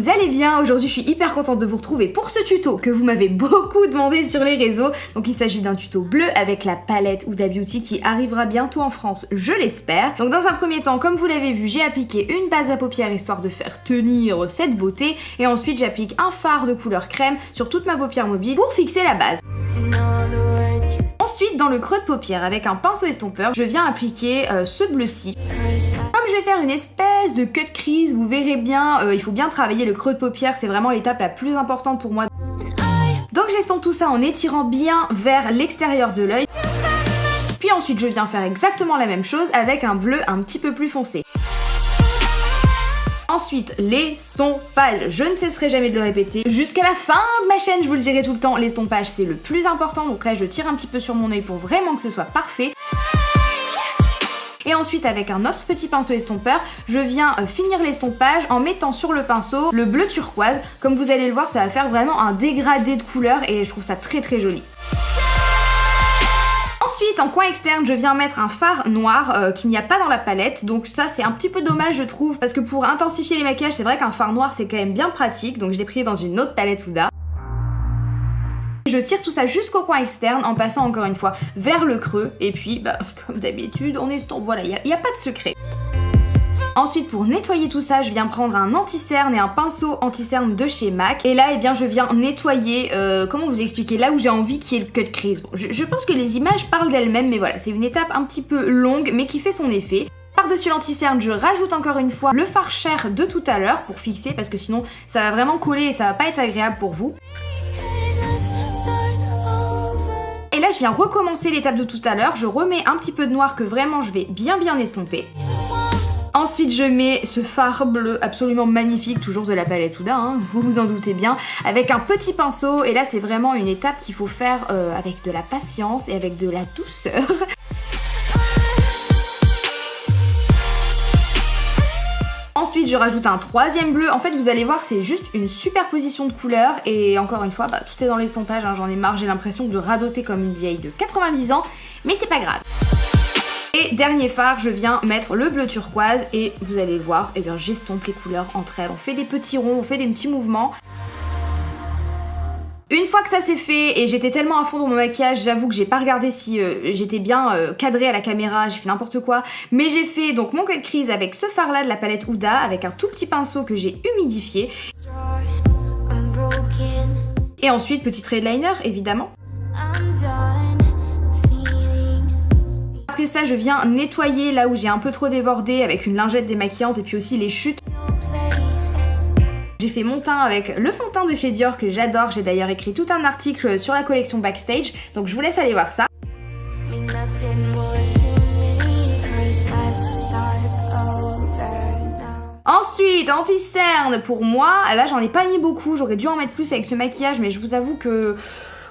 vous allez bien. Aujourd'hui je suis hyper contente de vous retrouver pour ce tuto que vous m'avez beaucoup demandé sur les réseaux. Donc il s'agit d'un tuto bleu avec la palette Huda Beauty qui arrivera bientôt en France, je l'espère. Donc dans un premier temps, comme vous l'avez vu, j'ai appliqué une base à paupières histoire de faire tenir cette beauté. Et ensuite j'applique un fard de couleur crème sur toute ma paupière mobile pour fixer la base. Ensuite, dans le creux de paupière, avec un pinceau estompeur, je viens appliquer ce bleu-ci. Comme je vais faire une espèce de cut crease, vous verrez bien, il faut bien travailler le creux de paupière, c'est vraiment l'étape la plus importante pour moi. Donc j'estompe tout ça en étirant bien vers l'extérieur de l'œil. Puis ensuite, je viens faire exactement la même chose avec un bleu un petit peu plus foncé. Ensuite, l'estompage. Je ne cesserai jamais de le répéter. Jusqu'à la fin de ma chaîne, je vous le dirai tout le temps, l'estompage c'est le plus important. Donc là, je tire un petit peu sur mon œil pour vraiment que ce soit parfait. Et ensuite, avec un autre petit pinceau estompeur, je viens finir l'estompage en mettant sur le pinceau le bleu turquoise. Comme vous allez le voir, ça va faire vraiment un dégradé de couleur et je trouve ça très très joli. Ensuite, en coin externe, je viens mettre un fard noir qu'il n'y a pas dans la palette. Donc ça, c'est un petit peu dommage, je trouve, parce que pour intensifier les maquillages, c'est vrai qu'un fard noir, c'est quand même bien pratique. Donc je l'ai pris dans une autre palette Huda. Je tire tout ça jusqu'au coin externe en passant encore une fois vers le creux. Et puis, bah, comme d'habitude, on estompe. Voilà, il n'y a pas de secret. Ensuite, pour nettoyer tout ça, je viens prendre un anti-cerne et un pinceau anti-cerne de chez MAC. Et là, eh bien, je viens nettoyer, comment vous expliquer, là où j'ai envie qu'il y ait le cut crease. Bon, je pense que les images parlent d'elles-mêmes, mais voilà, c'est une étape un petit peu longue, mais qui fait son effet. Par-dessus l'anti-cerne, je rajoute encore une fois le fard Cher de tout à l'heure pour fixer, parce que sinon, ça va vraiment coller et ça va pas être agréable pour vous. Et là, je viens recommencer l'étape de tout à l'heure. Je remets un petit peu de noir que vraiment, je vais bien estomper. Ensuite, je mets ce fard bleu absolument magnifique, toujours de la palette Huda, hein, vous vous en doutez bien, avec un petit pinceau. Et là, c'est vraiment une étape qu'il faut faire avec de la patience et avec de la douceur. Ensuite, je rajoute un troisième bleu. En fait, vous allez voir, c'est juste une superposition de couleurs. Et encore une fois, bah, tout est dans l'estompage, hein, j'en ai marre, j'ai l'impression de radoter comme une vieille de 90 ans. Mais c'est pas grave. Et dernier fard, je viens mettre le bleu turquoise et vous allez le voir, eh bien j'estompe les couleurs entre elles. On fait des petits ronds, on fait des petits mouvements. Une fois que ça c'est fait et j'étais tellement à fond dans mon maquillage, j'avoue que j'ai pas regardé si j'étais bien cadrée à la caméra, j'ai fait n'importe quoi. Mais j'ai fait donc mon cut crease avec ce fard là de la palette Huda, avec un tout petit pinceau que j'ai humidifié. Et ensuite petit trait de liner évidemment. Après ça, je viens nettoyer là où j'ai un peu trop débordé avec une lingette démaquillante et puis aussi les chutes. J'ai fait mon teint avec le fond de teint de chez Dior que j'adore. J'ai d'ailleurs écrit tout un article sur la collection Backstage, donc je vous laisse aller voir ça. Ensuite, anti-cerne pour moi. Là, j'en ai pas mis beaucoup. J'aurais dû en mettre plus avec ce maquillage, mais je vous avoue que...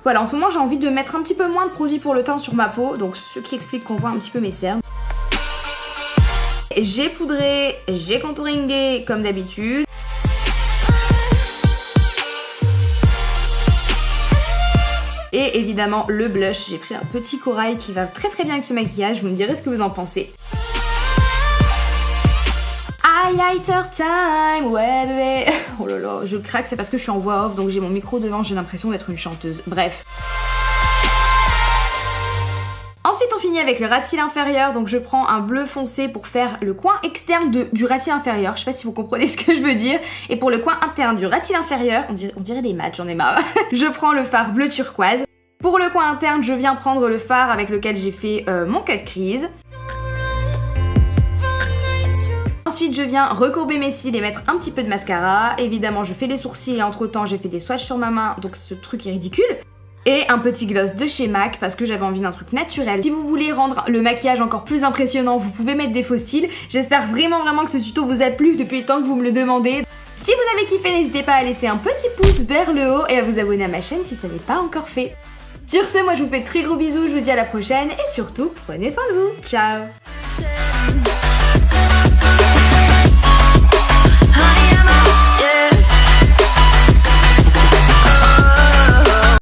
Voilà, en ce moment j'ai envie de mettre un petit peu moins de produits pour le teint sur ma peau, donc ce qui explique qu'on voit un petit peu mes cernes. J'ai poudré, j'ai contouringé comme d'habitude. Et évidemment le blush, j'ai pris un petit corail qui va très très bien avec ce maquillage, vous me direz ce que vous en pensez. Highlighter time, ouais bébé. Oh là là, je craque, c'est parce que je suis en voix off, donc j'ai mon micro devant, j'ai l'impression d'être une chanteuse. Bref. Ensuite, on finit avec le ras de cils inférieur, donc je prends un bleu foncé pour faire le coin externe du ras de cils inférieur. Je sais pas si vous comprenez ce que je veux dire. Et pour le coin interne du ras de cils inférieur, on dirait des maths, j'en ai marre. Je prends le fard bleu turquoise. Pour le coin interne, je viens prendre le fard avec lequel j'ai fait mon cut crease. Ensuite, je viens recourber mes cils et mettre un petit peu de mascara. Évidemment, je fais les sourcils et entre temps, j'ai fait des swatchs sur ma main, donc ce truc est ridicule. Et un petit gloss de chez MAC parce que j'avais envie d'un truc naturel. Si vous voulez rendre le maquillage encore plus impressionnant, vous pouvez mettre des faux cils. J'espère vraiment que ce tuto vous a plu depuis le temps que vous me le demandez. Si vous avez kiffé, n'hésitez pas à laisser un petit pouce vers le haut et à vous abonner à ma chaîne si ça n'est pas encore fait. Sur ce, moi je vous fais de très gros bisous, je vous dis à la prochaine et surtout, prenez soin de vous. Ciao!